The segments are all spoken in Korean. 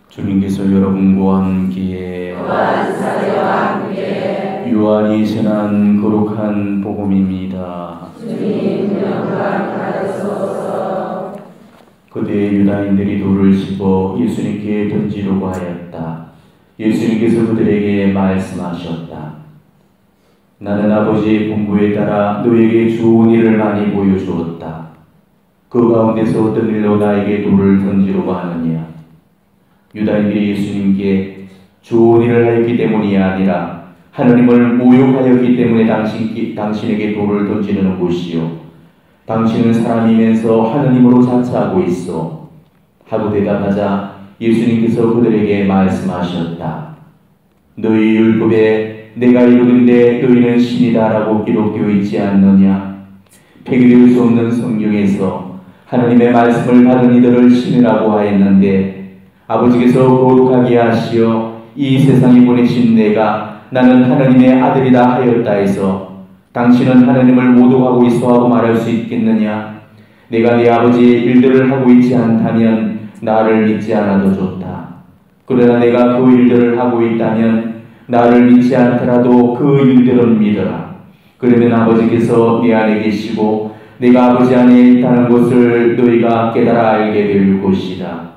주님께서 여러분과 함께 요한이 전한 거룩한 복음입니다. 주님 영광 받으소서. 그때 유다인들이 돌을 집어 예수님께 던지려고 하였다. 예수님께서 그들에게 말씀하셨다. 나는 아버지의 분부에 따라 너에게 좋은 일을 많이 보여주었다. 그 가운데서 어떤 일로 나에게 돌을 던지려고 하느냐? 유다인들이 예수님께 좋은 일을 하였기 때문이 아니라 하나님을 모욕하였기 때문에 당신에게 돌을 던지는 것이요, 당신은 사람이면서 하나님으로 자처하고 있어 하고 대답하자 예수님께서 그들에게 말씀하셨다. 너희 율법에 내가 이르는데 너희는 신이다 라고 기록되어 있지 않느냐? 폐기될 수 없는 성경에서 하나님의 말씀을 받은 이들을 신이라고 하였는데 아버지께서 거룩하게 하시어 이 세상에 보내신 내가 나는 하나님의 아들이다 하였다 해서 당신은 하나님을 모독하고 있어 하고 말할 수 있겠느냐? 내가 네 아버지의 일들을 하고 있지 않다면 나를 믿지 않아도 좋다. 그러나 내가 그 일들을 하고 있다면 나를 믿지 않더라도 그 일들은 믿어라. 그러면 아버지께서 내 안에 계시고 내가 아버지 안에 있다는 것을 너희가 깨달아 알게 될 것이다.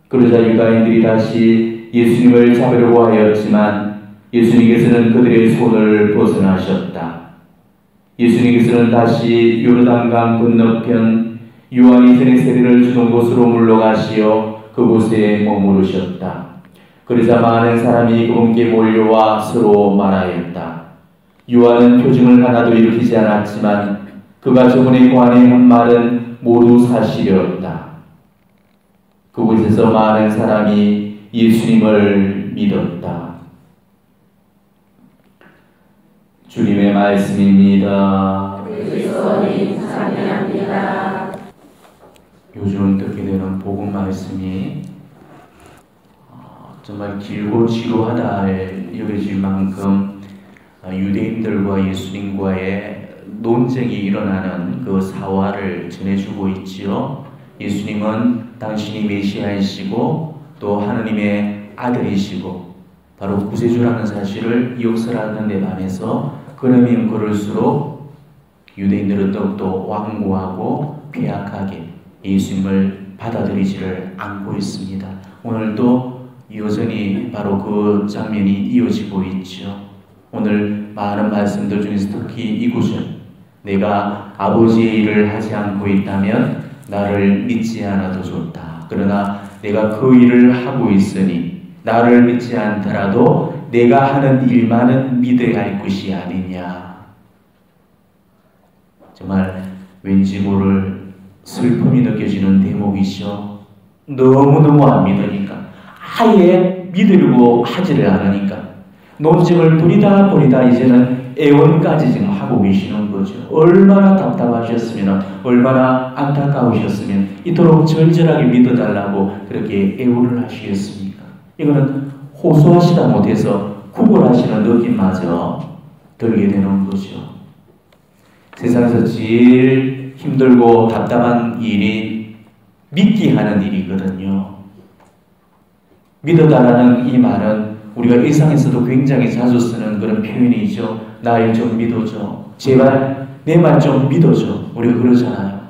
그러자 유다인들이 다시 예수님을 잡으려고 하였지만 예수님께서는 그들의 손을 벗어나셨다. 예수님께서는 다시 요르단강 건너편 요한이 전에 세례를 주던 곳으로 물러가시어 그곳에 머무르셨다. 그러자 많은 사람이 그분께 몰려와 서로 말하였다. 요한은 표징을 하나도 일으키지 않았지만 그가 저번에 관에 한 말은 모두 사실이었다. 그곳에서 많은 사람이 예수님을 믿었다. 주님의 말씀입니다. 그리스도님 찬양합니다. 요즘 듣게 되는 복음 말씀이 정말 길고 지루하다 여겨질 만큼 유대인들과 예수님과의 논쟁이 일어나는 그 사화를 전해주고 있지요. 예수님은 당신이 메시아이시고 또 하나님의 아들이시고 바로 구세주라는 사실을 역설하는 데 반해서 그러면 그럴수록 유대인들은 더욱더 완고하고 폐악하게 예수님을 받아들이지를 않고 있습니다. 오늘도 여전히 바로 그 장면이 이어지고 있죠. 오늘 많은 말씀들 중에서 특히 이 구절, 내가 아버지의 일을 하지 않고 있다면 나를 믿지 않아도 좋다. 그러나 내가 그 일을 하고 있으니 나를 믿지 않더라도 내가 하는 일만은 믿어야 할 것이 아니냐. 정말 왠지 모를 슬픔이 느껴지는 대목이죠. 너무너무 안 믿으니까, 아예 믿으려고 하지를 않으니까 논쟁을 부리다 이제는 애원까지 지금 하고 계시는 거죠. 얼마나 답답하셨으면, 얼마나 안타까우셨으면 이토록 절절하게 믿어달라고 그렇게 애원을 하시겠습니까? 이거는 호소하시다 못해서 구걸하시는 느낌마저 들게 되는 거죠. 세상에서 제일 힘들고 답답한 일이 믿기 하는 일이거든요. 믿어달라는 이 말은 우리가 일상에서도 굉장히 자주 쓰는 그런 표현이죠. 날 좀 믿어줘. 제발 내 말 좀 믿어줘. 우리가 그러잖아요.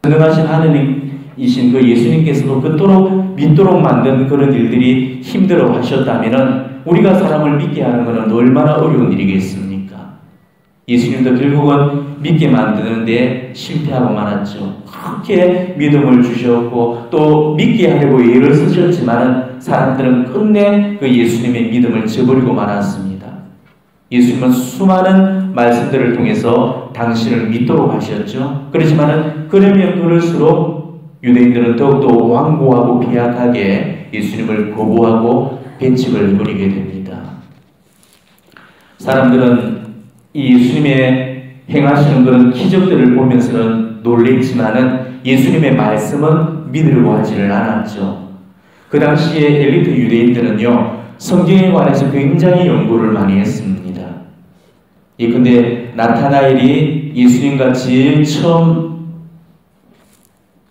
전능하신 하느님이신 그 예수님께서도 그토록 믿도록 만든 그런 일들이 힘들어 하셨다면 우리가 사람을 믿게 하는 것은 얼마나 어려운 일이겠습니까? 예수님도 결국은 믿게 만드는데 실패하고 말았죠. 그렇게 믿음을 주셨고 또 믿게 하려고 애를 쓰셨지만 사람들은 끝내 그 예수님의 믿음을 저버리고 말았습니다. 예수님은 수많은 말씀들을 통해서 당신을 믿도록 하셨죠. 그렇지만 그러면 그럴수록 유대인들은 더욱더 완고하고 비약하게 예수님을 거부하고 배척을 부리게 됩니다. 사람들은 이 예수님의 행하시는 그런 기적들을 보면서는 놀랬지만은 예수님의 말씀은 믿으려고 하지를 않았죠. 그 당시에 엘리트 유대인들은요, 성경에 관해서 굉장히 연구를 많이 했습니다. 근데 나타나엘이 예수님과 제일 처음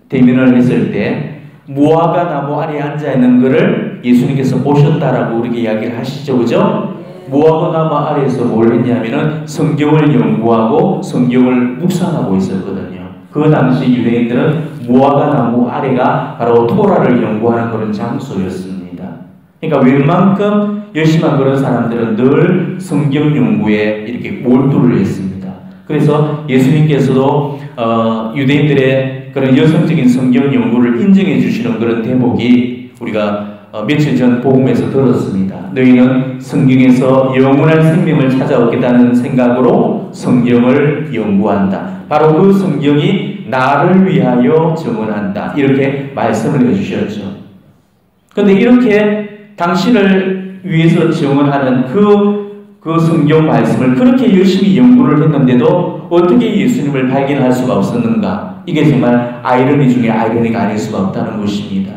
대면을 했을 때 무화과 나무 아래에 앉아 있는 것을 예수님께서 보셨다라고 그렇게 이야기를 하시죠, 그죠? 무화과 나무 아래에서 뭘 했냐면은 성경을 연구하고 성경을 묵상하고 있었거든요. 그 당시 유대인들은 무화과 나무 아래가 바로 토라를 연구하는 그런 장소였습니다. 그러니까 웬만큼 열심한 그런 사람들은 늘 성경 연구에 이렇게 몰두를 했습니다. 그래서 예수님께서도 유대인들의 그런 여성적인 성경 연구를 인정해 주시는 그런 대목이 우리가 며칠 전 복음에서 들었습니다. 너희는 성경에서 영원한 생명을 찾아오겠다는 생각으로 성경을 연구한다. 바로 그 성경이 나를 위하여 증언한다. 이렇게 말씀을 해주셨죠. 그런데 이렇게 당신을 위해서 증언하는 그 성경 말씀을 그렇게 열심히 연구를 했는데도 어떻게 예수님을 발견할 수가 없었는가? 이게 정말 아이러니 중에 아이러니가 아닐 수가 없다는 것입니다.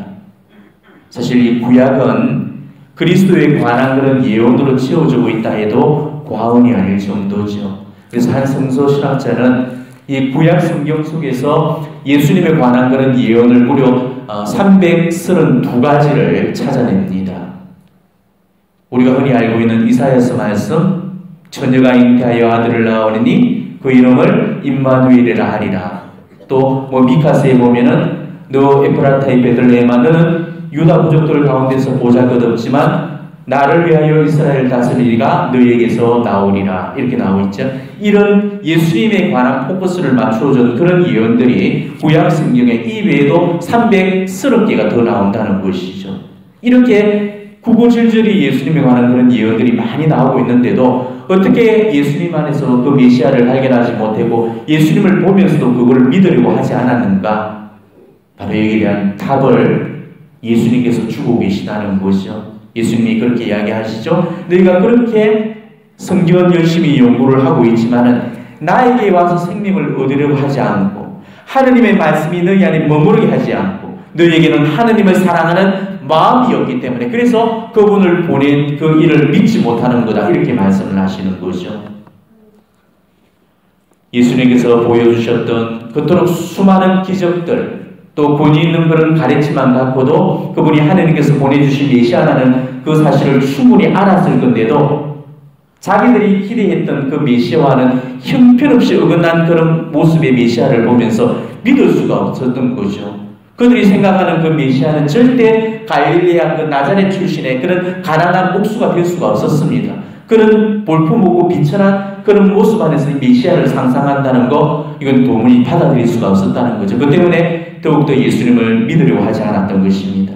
사실 이 구약은 그리스도에 관한 그런 예언으로 채워지고 있다 해도 과언이 아닐 정도죠. 그래서 한 성서 신학자는 이 구약 성경 속에서 예수님에 관한 그런 예언을 무려 332가지를 찾아냅니다. 우리가 흔히 알고 있는 이사야서 말씀, 처녀가 잉태하여 아들을 낳으니 그 이름을 임마누엘이라 하리라. 또 미카서에 보면은 너 에프라타의 베들레헴아 너는 유다 부족들 가운데서 보잘것없지만 나를 위하여 이스라엘 다스리리가 너희에게서 나오리라. 이렇게 나오고 있죠. 이런 예수님에 관한 포커스를 맞춰준 그런 예언들이 구약 성경에 이 외에도 330개가 더 나온다는 것이죠. 이렇게 구구절절히 예수님에 관한 그런 예언들이 많이 나오고 있는데도 어떻게 예수님 안에서 그 메시아를 발견하지 못하고 예수님을 보면서도 그걸 믿으려고 하지 않았는가? 바로 여기에 대한 답을 예수님께서 주고 계시다는 것이죠. 예수님이 그렇게 이야기하시죠. 너희가 그렇게 성경을 열심히 연구를 하고 있지만은 나에게 와서 생명을 얻으려고 하지 않고 하느님의 말씀이 너희 안에 머무르게 하지 않고 너희에게는 하느님을 사랑하는 마음이 없기 때문에 그래서 그분을 보낸 그 일을 믿지 못하는 거다. 이렇게 말씀을 하시는 거죠. 예수님께서 보여주셨던 그토록 수많은 기적들 또 권위 있는 그런 가르침만 갖고도 그분이 하나님께서 보내주신 메시아라는 그 사실을 충분히 알았을 건데도 자기들이 기대했던 그 메시아와는 형편없이 어긋난 그런 모습의 메시아를 보면서 믿을 수가 없었던 거죠. 그들이 생각하는 그 메시아는 절대 갈릴레아 그 나자렛 출신의 그런 가난한 목수가 될 수가 없었습니다. 그런 볼품없고 비천한 그런 모습 안에서 메시아를 상상한다는 거 이건 도무지 받아들일 수가 없었다는 거죠. 그 때문에 더욱더 예수님을 믿으려고 하지 않았던 것입니다.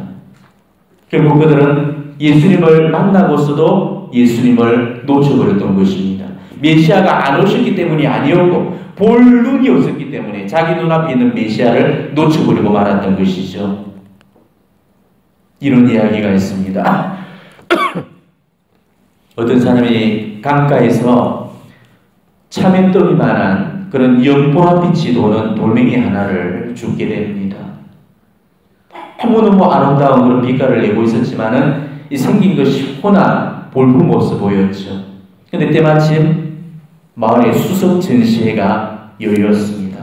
결국 그들은 예수님을 만나고서도 예수님을 놓쳐버렸던 것입니다. 메시아가 안 오셨기 때문이 아니었고 볼 눈이 없었기 때문에 자기 눈앞에 있는 메시아를 놓쳐버리고 말았던 것이죠. 이런 이야기가 있습니다. 어떤 사람이 강가에서 차면더미만한 그런 연보라빛이 도는 돌멩이 하나를 줍게 됩니다. 너무너무 아름다운 그런 빛깔을 내고 있었지만은 이 생긴 것이 혼한 볼품없어 보였죠. 근데 때마침 마을에 수석 전시회가 열렸습니다.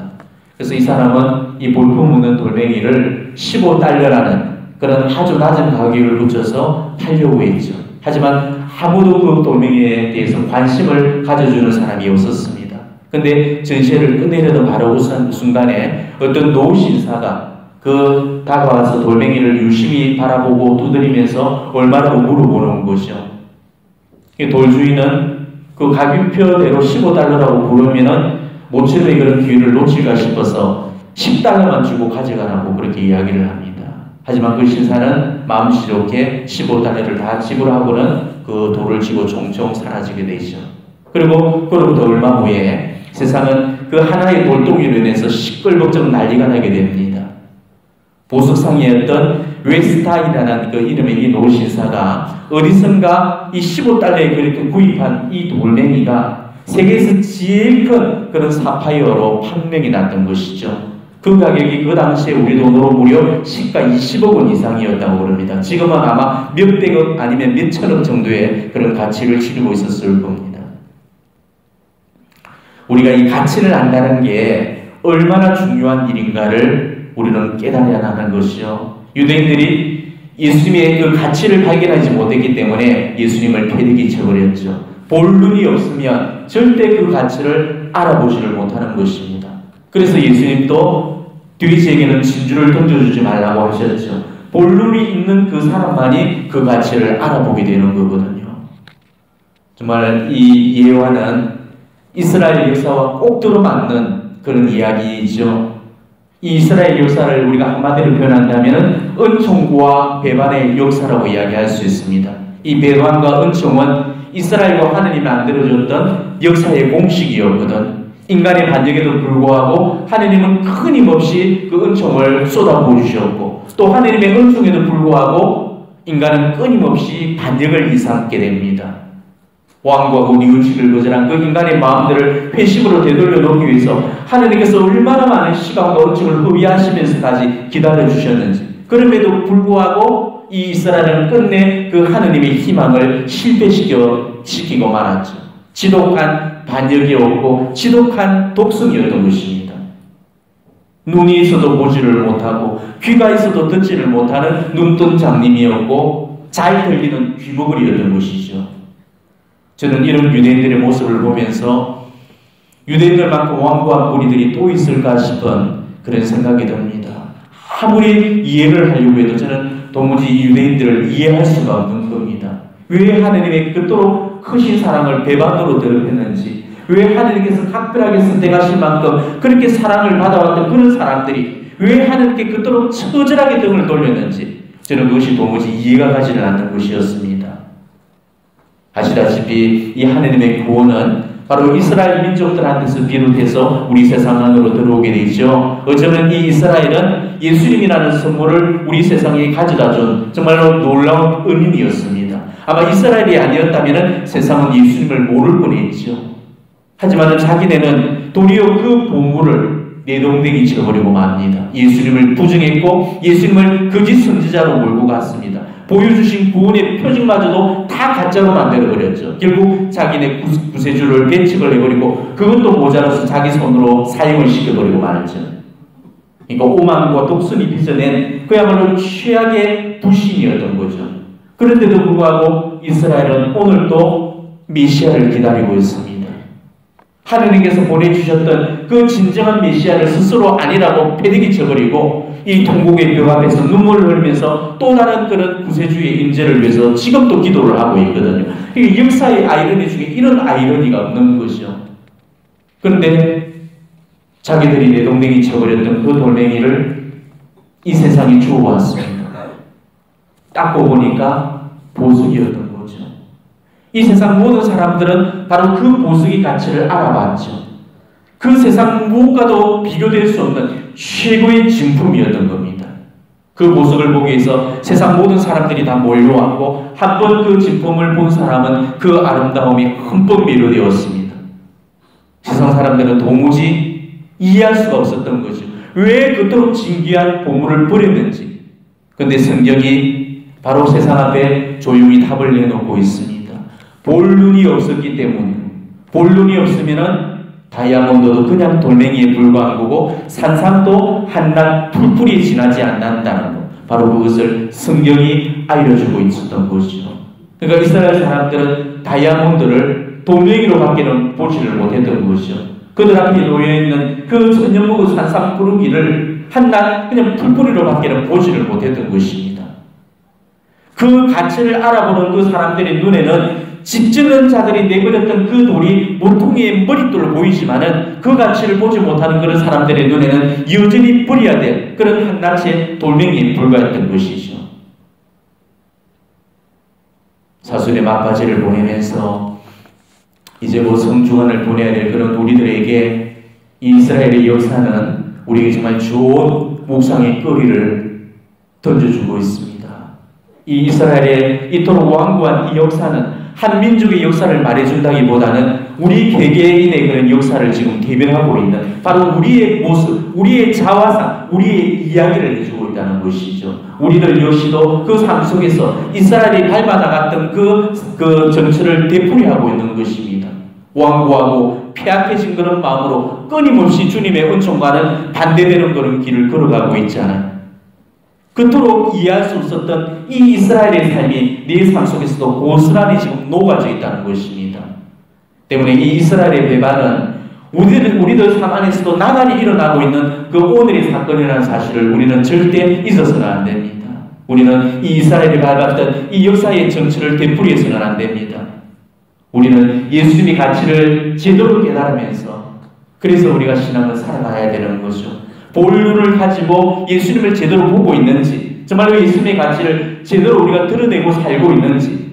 그래서 이 사람은 이 볼품없는 돌멩이를 15달러라는 그런 아주 낮은 가격을 붙여서 팔려고 했죠. 하지만 아무도 그 돌멩이에 대해서 관심을 가져주는 사람이 없었습니다. 근데 전시회를 끝내려던 바로 순간에 어떤 노신사가 그 다가와서 돌멩이를 유심히 바라보고 두드리면서 얼마라고 물어보는 것이죠. 돌주인은 그 가격표대로 15달러라고 부르면은 모처럼의 그런 기회를 놓칠까 싶어서 10달러만 주고 가져가라고 그렇게 이야기를 합니다. 하지만 그 신사는 마음씨롭게 15달러를 다 지불하고는 그 돌을 쥐고 종종 사라지게 되죠. 그리고 그로부터 얼마 후에 세상은 그 하나의 돌덩이로 인해서 시끌벅적 난리가 나게 됩니다. 보석상이었던 웨스타이라는 그 이름의 이 노신사가 어디선가 이 15달러에 그렇게 구입한 이 돌멩이가 세계에서 제일 큰 그런 사파이어로 판명이 났던 것이죠. 그 가격이 그 당시에 우리 돈으로 무려 시가 20억 원 이상이었다고 그럽니다. 지금은 아마 몇백억 아니면 몇천억 정도의 그런 가치를 지니고 있었을 겁니다. 우리가 이 가치를 안다는 게 얼마나 중요한 일인가를 우리는 깨달아야 하는 것이요. 유대인들이 예수님의 그 가치를 발견하지 못했기 때문에 예수님을 패대기 쳐버렸죠. 볼 눈이 없으면 절대 그 가치를 알아보지를 못하는 것입니다. 그래서 예수님도 돼지에게는 진주를 던져주지 말라고 하셨죠. 볼 눈이 있는 그 사람만이 그 가치를 알아보게 되는 거거든요. 정말 이 예화는 이스라엘 역사와 꼭 들어맞는 그런 이야기이죠. 이 이스라엘 역사를 우리가 한마디로 표현한다면 은총과 배반의 역사라고 이야기할 수 있습니다. 이 배반과 은총은 이스라엘과 하느님이 만들어줬던 역사의 공식이었거든. 인간의 반역에도 불구하고 하느님은 끊임없이 그 은총을 쏟아부으셨고, 또 하느님의 은총에도 불구하고 인간은 끊임없이 반역을 일삼게 됩니다. 왕과 그 이웃을 거절한 그 인간의 마음들을 회심으로 되돌려 놓기 위해서 하느님께서 얼마나 많은 시간과 은총을 허비하시면서까지 기다려주셨는지, 그럼에도 불구하고 이 이스라엘은 끝내 그 하느님의 희망을 실패시키고 말았죠. 지독한 반역이었고 지독한 독성이었던 것입니다. 눈이 있어도 보지를 못하고 귀가 있어도 듣지를 못하는 눈뜬 장님이었고 잘 들리는 귀머거리였던 것이죠. 저는 이런 유대인들의 모습을 보면서 유대인들만큼 완고한 무리들이 또 있을까 싶은 그런 생각이 듭니다. 아무리 이해를 하려고 해도 저는 도무지 이 유대인들을 이해할 수가 없는 겁니다. 왜 하느님의 그토록 크신 사랑을 배반으로 더럽혔는지, 왜 하느님께서 각별하게 선택하실 만큼 그렇게 사랑을 받아왔던 그런 사람들이 왜 하느님께 그토록 처절하게 등을 돌렸는지 저는 그것이 도무지 이해가 가지는 않는 것이었습니다. 아시다시피 이 하느님의 구원은 바로 이스라엘 민족들한테서 비롯해서 우리 세상 안으로 들어오게 되죠. 어쩌면 이 이스라엘은 예수님이라는 선물을 우리 세상에 가져다 준 정말로 놀라운 은인이었습니다. 아마 이스라엘이 아니었다면 세상은 예수님을 모를 뻔했죠. 하지만 자기네는 도리어 그 보물을 내동댕이 쳐버리고 맙니다. 예수님을 부정했고 예수님을 거짓 선지자로 몰고 갔습니다. 보여주신 구원의 표징마저도 다 가짜로 만들어버렸죠. 결국 자기네 구세주를 배척을 해버리고 그것도 모자라서 자기 손으로 사형을 시켜버리고 말았죠. 그러니까 오만과 독선이 빚어낸 그야말로 최악의 불신이었던 거죠. 그런데도 불구하고 이스라엘은 오늘도 메시아를 기다리고 있습니다. 하느님께서 보내주셨던 그 진정한 메시아를 스스로 아니라고 패대기 쳐버리고 이 통곡의 벽 앞에서 눈물을 흘리면서 또 다른 그런 구세주의 인재를 위해서 지금도 기도를 하고 있거든요. 이 역사의 아이러니 중에 이런 아이러니가 없는 것이죠. 그런데 자기들이 내동댕이 쳐버렸던 그 돌멩이를 이 세상에 주워왔습니다. 닦고 보니까 보석이었던 거죠. 이 세상 모든 사람들은 바로 그 보석의 가치를 알아봤죠. 그 세상 무엇과도 비교될 수 없는 최고의 진품이었던 겁니다. 그 보석을 보기 위해서 세상 모든 사람들이 다 몰려왔고 한 번 그 진품을 본 사람은 그 아름다움이 흠뻑 매료되었습니다. 세상 사람들은 도무지 이해할 수가 없었던 거죠. 왜 그토록 진귀한 보물을 버렸는지. 그런데 성경이 바로 세상 앞에 조용히 답을 내놓고 있습니다. 볼 눈이 없었기 때문에, 볼 눈이 없으면은 다이아몬드도 그냥 돌멩이에 불과한 거고 산삼도 한낱 풀풀이 지나지 않는다는 것, 바로 그것을 성경이 알려주고 있었던 것이죠. 그러니까 이스라엘 사람들은 다이아몬드를 돌멩이로밖에는 보지를 못했던 것이죠. 그들 앞에 놓여있는 그 천년목의 산삼 부르기를 한낱 그냥 풀뿌리로밖에는 보지를 못했던 것입니다. 그 가치를 알아보는 그 사람들의 눈에는 집 짓는 자들이 내버렸던 그 돌이 모퉁이의 머릿돌로 보이지만은 그 가치를 보지 못하는 그런 사람들의 눈에는 여전히 버려야 될 그런 한낱의 돌멩이에 불과했던 것이죠. 사순의 막바지를 보내면서 이제 뭐 성주환을 보내야 될 그런 우리들에게 이 이스라엘의 역사는 우리에게 정말 좋은 묵상의 거리를 던져주고 있습니다. 이 이스라엘의 이토록 완고한 이 역사는 한 민족의 역사를 말해준다기보다는 우리 개개인의 그런 역사를 지금 대변하고 있는 바로 우리의 모습, 우리의 자화상, 우리의 이야기를 해주고 있다는 것이죠. 우리들 역시도 그 삶 속에서 이스라엘이 밟아나갔던 그 정치를 되풀이하고 있는 것입니다. 완고하고 폐악해진 그런 마음으로 끊임없이 주님의 은총과는 반대되는 그런 길을 걸어가고 있잖아요. 그토록 이해할 수 없었던 이 이스라엘의 삶이 네 삶 속에서도 고스란히 지금 녹아져 있다는 것입니다. 때문에 이 이스라엘의 배반은 우리들 삶 안에서도 나날이 일어나고 있는 그 오늘의 사건이라는 사실을 우리는 절대 잊어서는 안 됩니다. 우리는 이 이스라엘이 밟았던 이 역사의 정치를 되풀이해서는 안 됩니다. 우리는 예수님의 가치를 제대로 깨달으면서 그래서 우리가 신앙을 살아가야 되는 거죠. 본류를 가지고 예수님을 제대로 보고 있는지, 정말로 예수님의 가치를 제대로 우리가 드러내고 살고 있는지,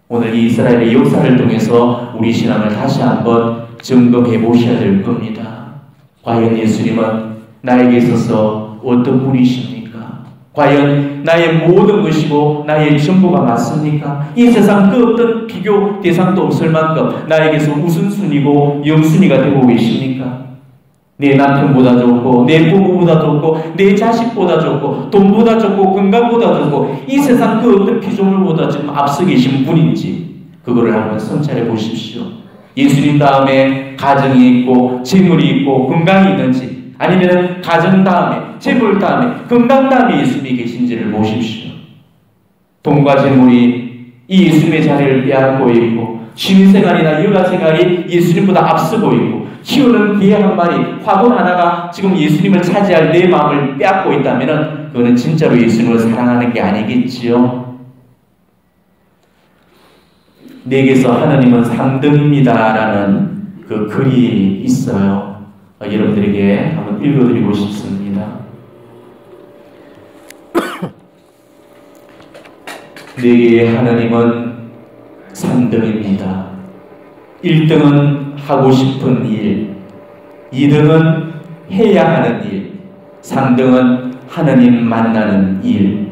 오늘 이 이스라엘의 역사를 통해서 우리 신앙을 다시 한번 점검해 보셔야 될 겁니다. 과연 예수님은 나에게 있어서 어떤 분이십니까? 과연 나의 모든 것이고 나의 전부가 맞습니까? 이 세상 그 어떤 비교 대상도 없을 만큼 나에게서 우선순위고 영순위가 되고 계십니까? 내 남편보다 좋고 내 부모보다 좋고 내 자식보다 좋고 돈보다 좋고 건강보다 좋고 이 세상 그 어떤 피조물보다 지금 앞서 계신 분인지 그거를 한번 성찰해 보십시오. 예수님 다음에 가정이 있고 재물이 있고 건강이 있는지, 아니면 가정 다음에 재물 다음에 건강 다음에 예수님이 계신지를 보십시오. 돈과 재물이 이 예수님의 자리를 빼앗고 있고, 취미생활이나 여가생활이 예수님보다 앞서고 있고, 키우는 개 한 마리, 화분 하나가 지금 예수님을 차지할 내 마음을 빼앗고 있다면 그거는 진짜로 예수님을 사랑하는 게 아니겠지요. 내게서 하나님은 3등입니다 라는 그 글이 있어요. 여러분들에게 한번 읽어드리고 싶습니다. 내게 하나님은 3등입니다. 1등은 하고 싶은 일, 2등은 해야 하는 일, 3등은 하나님 만나는 일.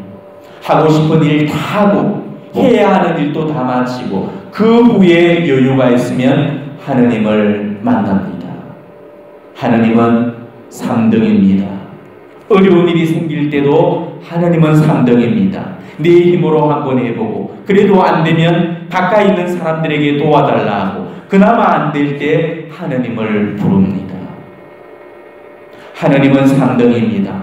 하고 싶은 일 다 하고 해야 하는 일도 다 마치고 그 후에 여유가 있으면 하나님을 만납니다. 하나님은 3등입니다. 어려운 일이 생길 때도 하나님은 3등입니다. 내 힘으로 한번 해보고 그래도 안 되면 가까이 있는 사람들에게 도와달라 하고 그나마 안 될 때 하나님을 부릅니다. 하나님은 3등입니다.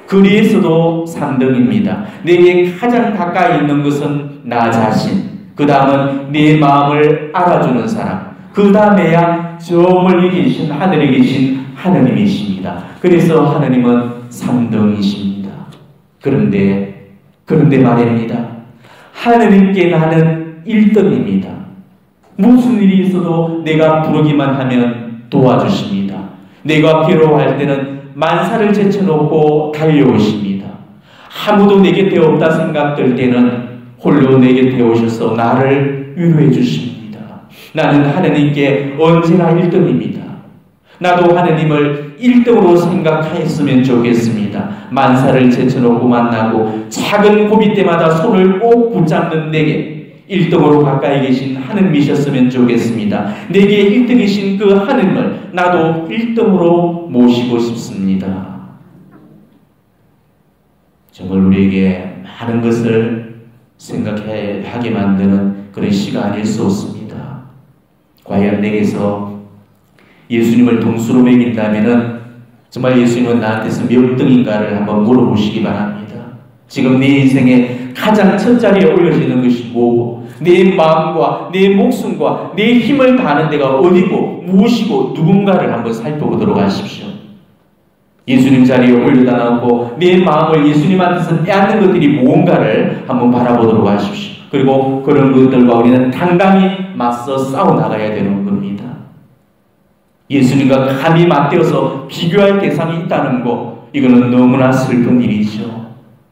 거리에서도 3등입니다. 내게 가장 가까이 있는 것은 나 자신, 그 다음은 내 마음을 알아주는 사람, 그 다음에야 저 멀리 계신 하늘에 계신 하나님이십니다. 그래서 하나님은 3등이십니다. 그런데 말입니다. 하나님께 나는 1등입니다. 무슨 일이 있어도 내가 부르기만 하면 도와주십니다. 내가 괴로워할 때는 만사를 제쳐놓고 달려오십니다. 아무도 내 곁에 없다 생각될 때는 홀로 내 곁에 오셔서 나를 위로해 주십니다. 나는 하나님께 언제나 1등입니다. 나도 하나님을 1등으로 생각했으면 좋겠습니다. 만사를 제쳐놓고 만나고 작은 고비 때마다 손을 꼭 붙잡는 내게 1등으로 가까이 계신 하느님이셨으면 좋겠습니다. 내게 1등이신 그 하느님을 나도 1등으로 모시고 싶습니다. 정말 우리에게 많은 것을 생각하게 만드는 그런 시간일 수 없습니다. 과연 내게서 예수님을 동수로 매긴다면 정말 예수님은 나한테서 몇 등인가를 한번 물어보시기 바랍니다. 지금 내 인생에 가장 첫 자리에 올려지는 것이 뭐고, 내 마음과 내 목숨과 내 힘을 다하는 데가 어디고 무엇이고 누군가를 한번 살펴보도록 하십시오. 예수님 자리에 올려다 놓고 내 마음을 예수님한테서 빼앗는 것들이 무언가를 한번 바라보도록 하십시오. 그리고 그런 것들과 우리는 당당히 맞서 싸워나가야 되는 겁니다. 예수님과 감히 맞대어서 비교할 대상이 있다는 것, 이거는 너무나 슬픈 일이죠.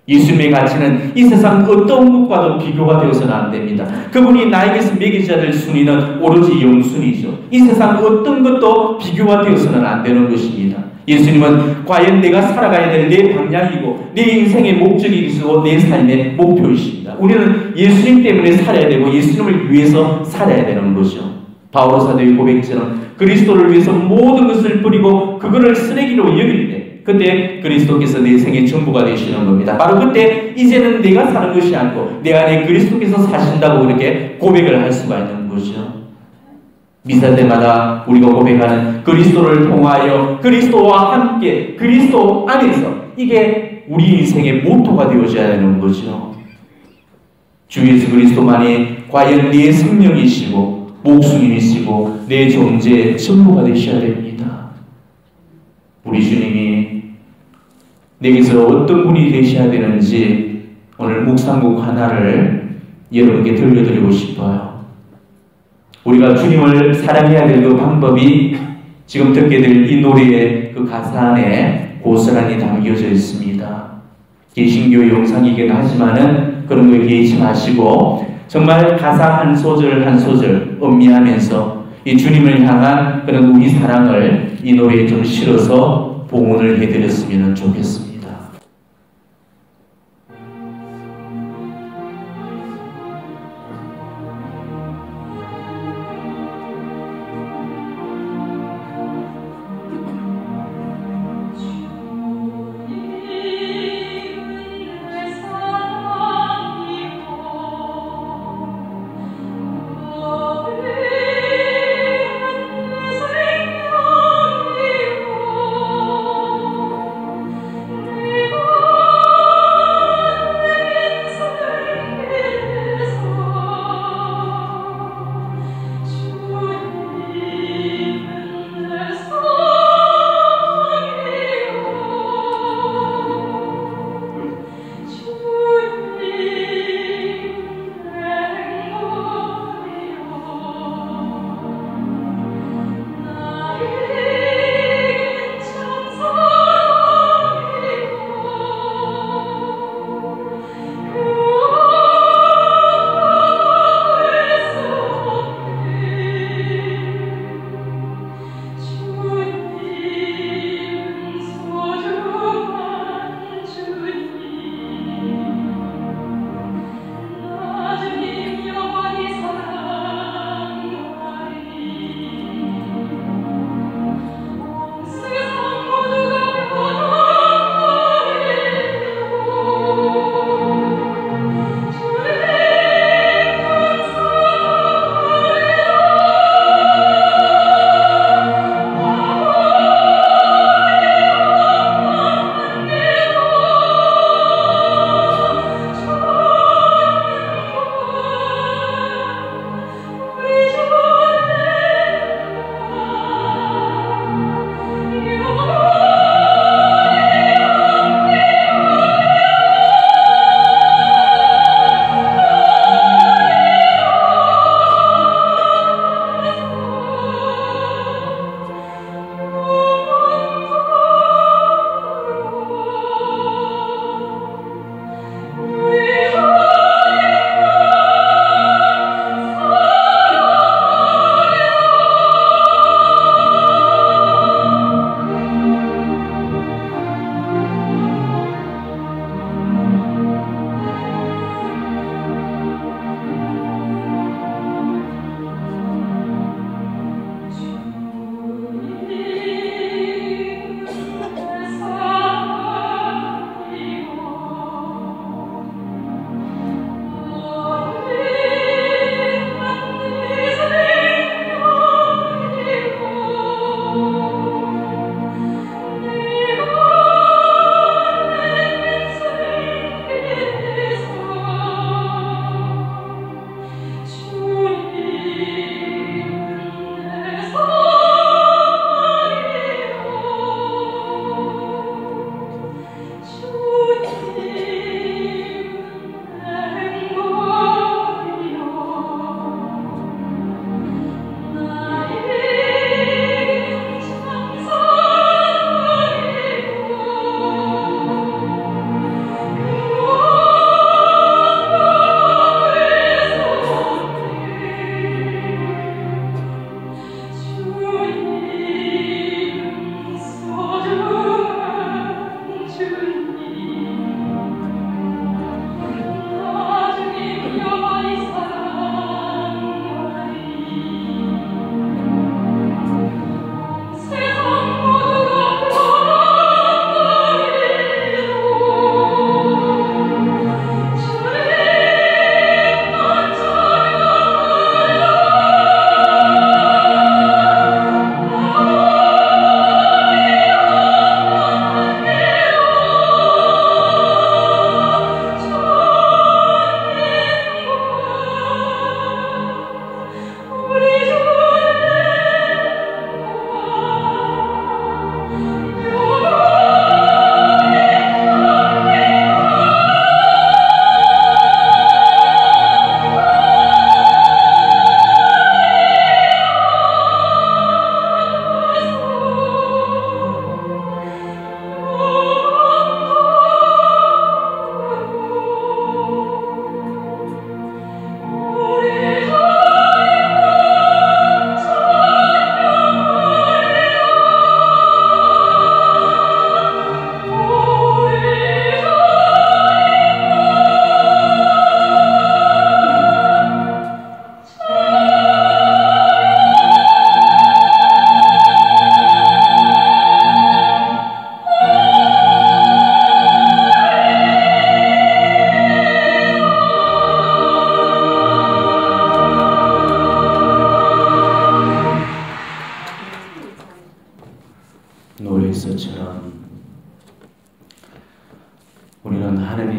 예수님의 가치는 이 세상 어떤 것과도 비교가 되어서는 안 됩니다. 그분이 나에게서 매기자 될 순위는 오로지 영순이죠. 이 세상 어떤 것도 비교가 되어서는 안 되는 것입니다. 예수님은 과연 내가 살아가야 될 내 방향이고 내 인생의 목적이시고 내 삶의 목표이십니다. 우리는 예수님 때문에 살아야 되고 예수님을 위해서 살아야 되는 거죠. 바오로 사도의 고백처럼 그리스도를 위해서 모든 것을 버리고 그거를 쓰레기로 여길 때 그때 그리스도께서 내 생의 전부가 되시는 겁니다. 바로 그때 이제는 내가 사는 것이 아니고 내 안에 그리스도께서 사신다고 그렇게 고백을 할 수가 있는 거죠. 미사 때마다 우리가 고백하는 그리스도를 통하여 그리스도와 함께 그리스도 안에서 이게 우리 인생의 모토가 되어져야 되는 거죠. 주 예수 그리스도만이 과연 내 생명이시고 목숨이시고 내 존재의 전부가 되셔야 됩니다. 우리 주님이 내게서 어떤 분이 되셔야 되는지 오늘 묵상곡 하나를 여러분께 들려드리고 싶어요. 우리가 주님을 사랑해야 될 그 방법이 지금 듣게 될 이 노래의 그 가사 안에 고스란히 담겨져 있습니다. 개신교 영상이긴 하지만은 그런 거에 개의치 마시고 정말 가사 한 소절 한 소절 음미하면서 이 주님을 향한 그런 우리 사랑을 이 노래에 좀 실어서 봉헌을 해드렸으면 좋겠습니다.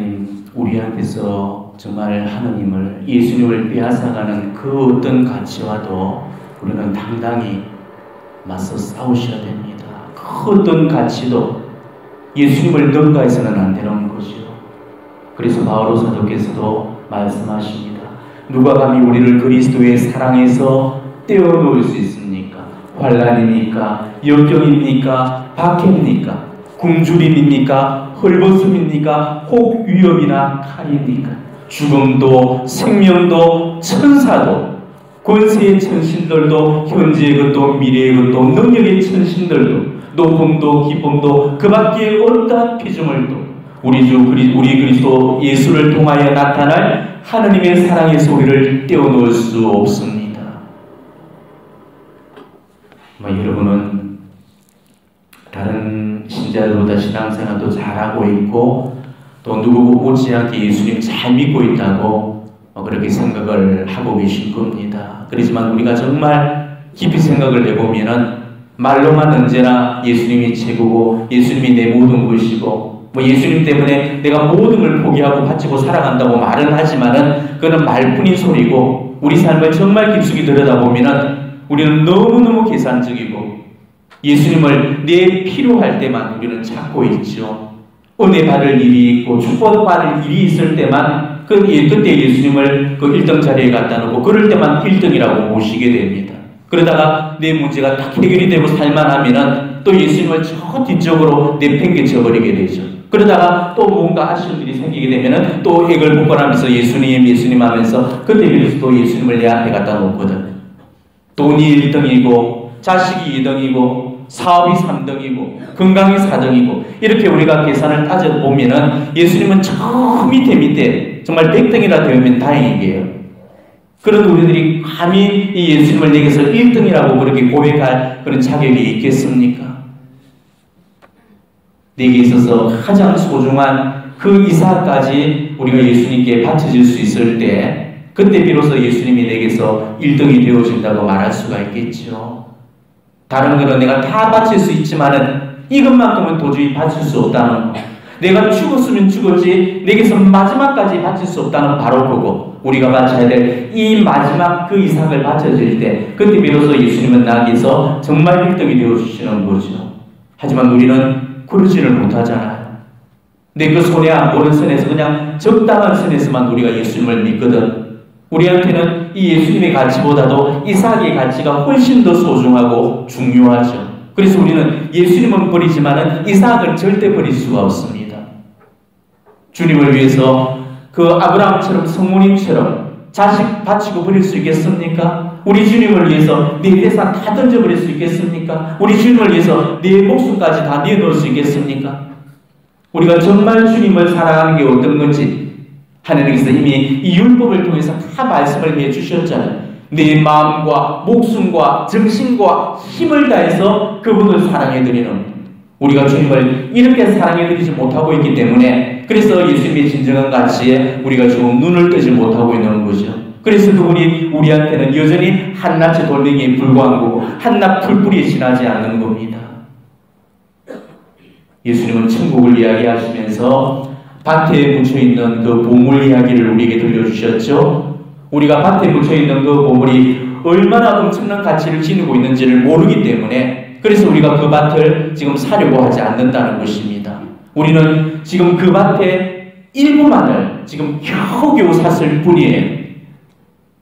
하나님, 우리한테서 정말 하나님을, 예수님을 빼앗아가는 그 어떤 가치와도 우리는 당당히 맞서 싸우셔야 됩니다. 그 어떤 가치도 예수님을 능가해서는 안 되는 것이요. 그래서 바오로 사도께서도 말씀하십니다. 누가 감히 우리를 그리스도의 사랑에서 떼어놓을 수 있습니까? 환난입니까? 역경입니까? 박해입니까? 굶주림입니까? 헐벗음입니까? 혹 위협이나 칼입니까? 죽음도 생명도 천사도 권세의 천신들도 현재의 것도 미래의 것도 능력의 천신들도 높음도 기쁨도 그 밖에 어떠한 피조물도 우리 그리스도 예수를 통하여 나타날 하나님의 사랑의 소리를 떼어놓을 수 없습니다. 여러분은 다른 신자들보다 신앙생활도 잘하고 있고 또 누구 못지않게 예수님 잘 믿고 있다고 그렇게 생각을 하고 계실 겁니다. 그렇지만 우리가 정말 깊이 생각을 해보면은 말로만 언제나 예수님이 최고고 예수님이 내 모든 것이고 예수님 때문에 내가 모든 걸 포기하고 바치고 살아간다고 말은 하지만은 그건 말뿐인 소리고 우리 삶을 정말 깊숙이 들여다보면은 우리는 너무너무 계산적이고 예수님을 내 필요할 때만 우리는 찾고 있죠. 은혜 받을 일이 있고 축복 받을 일이 있을 때만 그때 예수님을 그 1등 자리에 갖다 놓고 그럴 때만 1등이라고 모시게 됩니다. 그러다가 내 문제가 딱 해결이 되고 살만하면은 또 예수님을 저 뒤쪽으로 내팽개쳐 버리게 되죠. 그러다가 또 뭔가 아쉬운 일이 생기게 되면은 또 액을 복권하면서 예수님 하면서 그때 비로소 또 예수님을 내 앞에 갖다 놓거든. 돈이 1등이고 자식이 2등이고 사업이 3등이고 건강이 4등이고 이렇게 우리가 계산을 따져보면은 예수님은 저 밑에 정말 100등이라 되면 다행이게요. 그런 우리들이 감히 이 예수님을 내게서 1등이라고 그렇게 고백할 그런 자격이 있겠습니까? 내게 있어서 가장 소중한 그 이삭까지 우리가 예수님께 바쳐질 수 있을 때 그때 비로소 예수님이 내게서 1등이 되어진다고 말할 수가 있겠죠. 다른 거는 내가 다 바칠 수 있지만은 이것만큼은 도저히 바칠 수 없다는 거. 내가 죽었으면 죽었지 내게서 마지막까지 바칠 수 없다는 바로 그거. 우리가 바쳐야 될 이 마지막 그 이삭을 바쳐질 때 그때 비로소 예수님은 나에게서 정말 1등이 되어주시는 거죠. 하지만 우리는 그러지를 못하잖아요. 내 그 손에 안 보는 선에서 그냥 적당한 선에서만 우리가 예수님을 믿거든. 우리한테는 이 예수님의 가치보다도 이삭의 가치가 훨씬 더 소중하고 중요하죠. 그래서 우리는 예수님은 버리지만은 이삭을 절대 버릴 수가 없습니다. 주님을 위해서 그 아브라함처럼 성모님처럼 자식 바치고 버릴 수 있겠습니까? 우리 주님을 위해서 내 재산 다 던져버릴 수 있겠습니까? 우리 주님을 위해서 내 목숨까지 다 내놓을 수 있겠습니까? 우리가 정말 주님을 사랑하는 게 어떤 건지 하나님께서 이미 이 율법을 통해서 다 말씀을 해주셨잖아요. 내 마음과 목숨과 정신과 힘을 다해서 그분을 사랑해드리는 우리가 주님을 이렇게 사랑해드리지 못하고 있기 때문에 그래서 예수님의 진정한 가치에 우리가 지금 눈을 뜨지 못하고 있는 거죠. 그래서 그분이 우리한테는 여전히 한낱의 돌멩이에 불과한 거고 한낱 풀뿌리에 지나지 않는 겁니다. 예수님은 천국을 이야기하시면서 밭에 묻혀있는 그 보물 이야기를 우리에게 들려주셨죠. 우리가 밭에 묻혀있는 그 보물이 얼마나 엄청난 가치를 지니고 있는지를 모르기 때문에 그래서 우리가 그 밭을 지금 사려고 하지 않는다는 것입니다. 우리는 지금 그 밭의 일부만을 지금 겨우겨우 샀을 뿐이에요.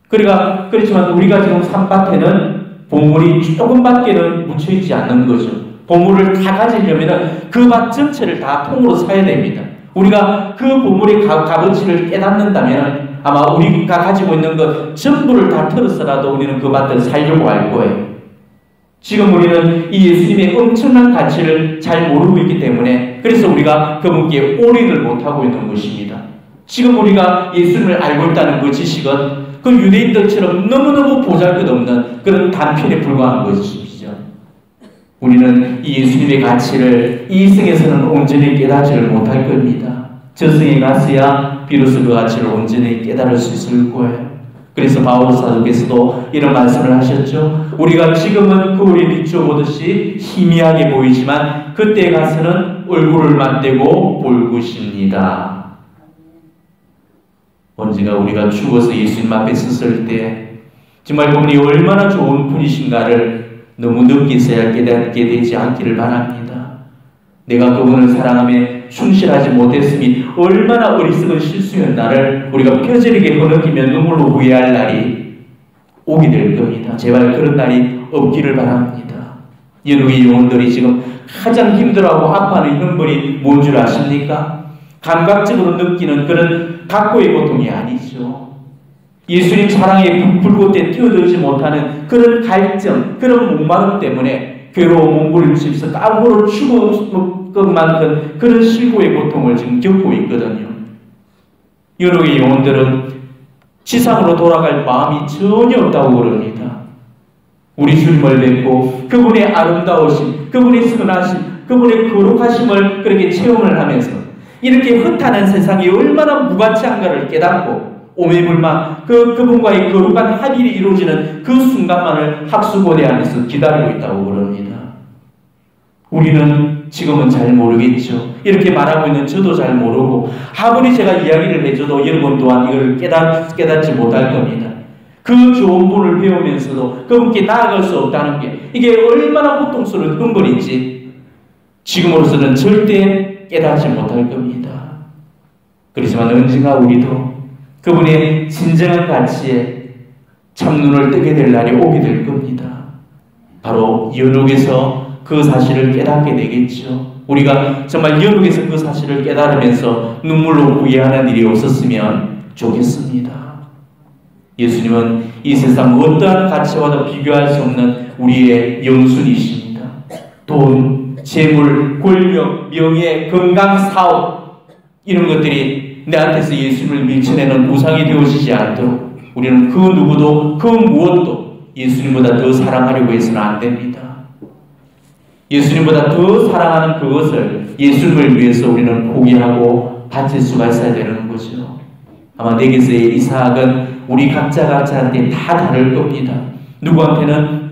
그렇지만 우리가 지금 산 밭에는 보물이 조금밖에는 묻혀있지 않는 거죠. 보물을 다 가지려면 그 밭 전체를 다 통으로 사야 됩니다. 우리가 그 보물의 값어치를 깨닫는다면 아마 우리가 가지고 있는 것 전부를 다 털어서라도 우리는 그 밭을 살려고 할 거예요. 지금 우리는 이 예수님의 엄청난 가치를 잘 모르고 있기 때문에 그래서 우리가 그분께 올인을 못하고 있는 것입니다. 지금 우리가 예수님을 알고 있다는 그 지식은 그 유대인들처럼 너무너무 보잘것없는 그런 단편에 불과한 것이죠. 우리는 이 예수님의 가치를 이 생에서는 온전히 깨닫지를 못할 겁니다. 저승에 갔어야 비로소 그 가치를 온전히 깨달을 수 있을 거예요. 그래서 바오로 사도께서도 이런 말씀을 하셨죠. 우리가 지금은 거울에 비춰보듯이 희미하게 보이지만 그때 가서는 얼굴을 맞대고 볼 것입니다. 언젠가 우리가 죽어서 예수님 앞에 섰을 때 정말 그분이 얼마나 좋은 분이신가를 너무 늦게서야 깨닫게 되지 않기를 바랍니다. 내가 그분을 사랑하며 충실하지 못했으니 얼마나 어리석은 실수였나를 우리가 뼈저리게 흐느끼며 눈물로 후회할 날이 오게 될 겁니다. 제발 그런 날이 없기를 바랍니다. 여러분의 영혼들이 지금 가장 힘들어하고 아파하는 형벌이 뭔 줄 아십니까? 감각적으로 느끼는 그런 각고의 고통이 아니죠. 예수님 사랑에 불꽃에 뛰어들지 못하는 그런 갈증, 그런 목마름 때문에 괴로워 몸부림치면서 깡으로 죽을 것만큼 그런 실고의 고통을 지금 겪고 있거든요. 여러분의 영혼들은 지상으로 돌아갈 마음이 전혀 없다고 그럽니다. 우리 주님을 뵙고 그분의 아름다우심, 그분의 선하심, 그분의 거룩하심을 그렇게 체험을 하면서 이렇게 흩어난 세상이 얼마나 무가치한가를 깨닫고 오매불망 그분과의 거룩한 합일이 이루어지는 그 순간만을 학수고대하면서 기다리고 있다고 그럽니다. 우리는 지금은 잘 모르겠죠. 이렇게 말하고 있는 저도 잘 모르고 아무리 제가 이야기를 해줘도 여러분 또한 이걸 깨닫지 못할 겁니다. 그 좋은 분을 배우면서도 그분께 나아갈 수 없다는 게 이게 얼마나 고통스러운 근거인지 지금으로서는 절대 깨닫지 못할 겁니다. 그렇지만 언젠가 우리도 그분의 진정한 가치에 참눈을 뜨게 될 날이 오게 될 겁니다. 바로 연옥에서 그 사실을 깨닫게 되겠죠. 우리가 정말 연옥에서 그 사실을 깨달으면서 눈물로 후회하는 일이 없었으면 좋겠습니다. 예수님은 이 세상 어떠한 가치와도 비교할 수 없는 우리의 영순이십니다. 돈, 재물, 권력, 명예, 건강, 사업 이런 것들이 내한테서 예수님을 밀쳐내는 우상이 되어지지 않도록 우리는 그 누구도 그 무엇도 예수님보다 더 사랑하려고 해서는 안 됩니다. 예수님보다 더 사랑하는 그것을 예수님을 위해서 우리는 포기하고 바칠 수가 있어야 되는 거죠. 아마 내게서의 이삭은 우리 각자한테 다 다를 겁니다. 누구한테는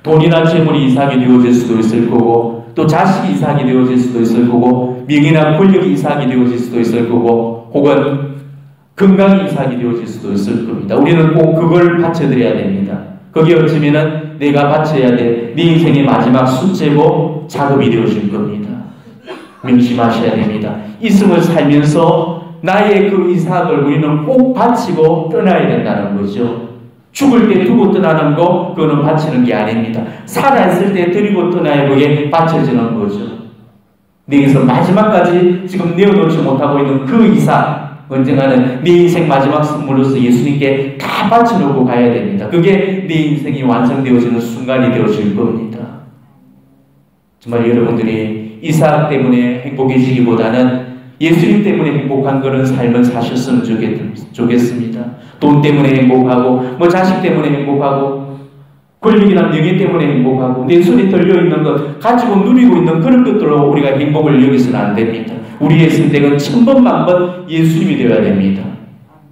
돈이나 재물이 이삭이 되어질 수도 있을 거고 또 자식이 이삭이 되어질 수도 있을 거고 명예나 권력이 이삭이 되어질 수도 있을 거고 혹은 건강이 이삭이 되어질 수도 있을 겁니다. 우리는 꼭 그걸 바쳐드려야 됩니다. 거기에 어쩌면은 내가 바쳐야 될 네 인생의 마지막 숙제고 작업이 되어질 겁니다. 명심하셔야 됩니다. 이승을 살면서 나의 그 이삭을 우리는 꼭 바치고 떠나야 된다는 거죠. 죽을 때 두고 떠나는 거 그거는 바치는 게 아닙니다. 살아있을 때 드리고 떠나야 그게 바쳐지는 거죠. 내게서 마지막까지 지금 내어놓지 못하고 있는 그 이삭 언젠가는 내 인생 마지막 선물로서 예수님께 다 바쳐놓고 가야 됩니다. 그게 내 인생이 완성되어지는 순간이 되어질 겁니다. 정말 여러분들이 이삭 때문에 행복해지기보다는 예수님 때문에 행복한 그런 삶을 사셨으면 좋겠습니다. 돈 때문에 행복하고 자식 때문에 행복하고 권력이나 명예 때문에 행복하고 내 손에 들려있는 것 가지고 누리고 있는 그런 것들로 우리가 행복을 여기서는 안 됩니다. 우리의 선택은 천번만번 예수님이 되어야 됩니다.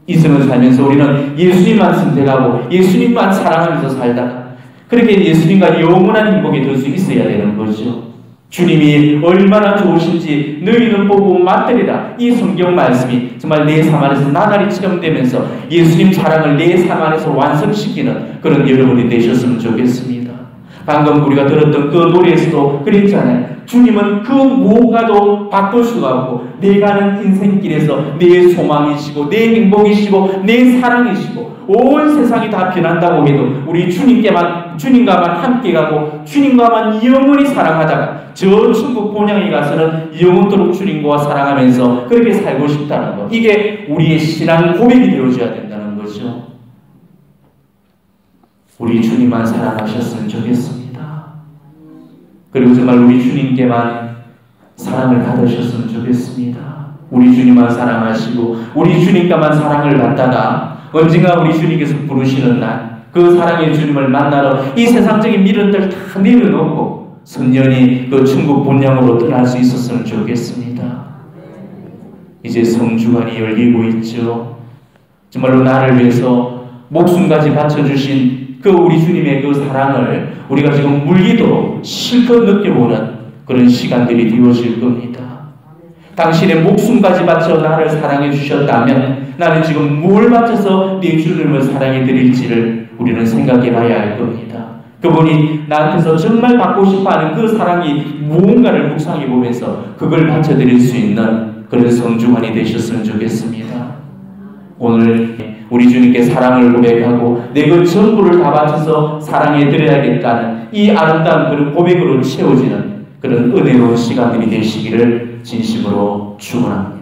이 생을 살면서 우리는 예수님만 선택하고 예수님만 사랑하면서 살다가 그렇게 예수님과 영원한 행복이 될 수 있어야 되는 거죠. 주님이 얼마나 좋으신지 너희는 보고 맞들이라. 이 성경 말씀이 정말 내 삶 안에서 나날이 체험되면서 예수님 사랑을 내 삶 안에서 완성시키는 그런 여러분이 되셨으면 좋겠습니다. 방금 우리가 들었던 그 노래에서도 그랬잖아요. 주님은 그 무엇과도 바꿀 수가 없고 내가 가는 인생길에서 내 소망이시고 내 행복이시고 내 사랑이시고 온 세상이 다 변한다고 해도 우리 주님과만 함께 가고 주님과만 영원히 사랑하다가 저 천국 본향에 가서는 영원토록 주님과 사랑하면서 그렇게 살고 싶다는 것. 이게 우리의 신앙 고백이 되어져야 된다는 거죠. 우리 주님만 사랑하셨으면 좋겠습니다. 그리고 정말 우리 주님께만 사랑을 받으셨으면 좋겠습니다. 우리 주님만 사랑하시고 우리 주님과만 사랑을 받다가 언젠가 우리 주님께서 부르시는 날 그 사랑의 주님을 만나러 이 세상적인 미련들 다 내려놓고 선연히 그 천국 본향으로 떠날 수 있었으면 좋겠습니다. 이제 성주관이 열리고 있죠. 정말로 나를 위해서 목숨까지 바쳐주신 그 우리 주님의 그 사랑을 우리가 지금 물리도록 실컷 느껴보는 그런 시간들이 되어질 겁니다. 당신의 목숨까지 바쳐 나를 사랑해 주셨다면 나는 지금 뭘 바쳐서 네 주님을 사랑해 드릴지를 우리는 생각해 봐야 할 겁니다. 그분이 나한테서 정말 받고 싶어하는 그 사랑이 무언가를 묵상해 보면서 그걸 바쳐 드릴 수 있는 그런 성주환이 되셨으면 좋겠습니다. 오늘 우리 주님께 사랑을 고백하고 내 그 전부를 다 바쳐서 사랑해 드려야겠다는 이 아름다운 그런 고백으로 채워지는 그런 은혜로운 시간들이 되시기를 진심으로 축원합니다.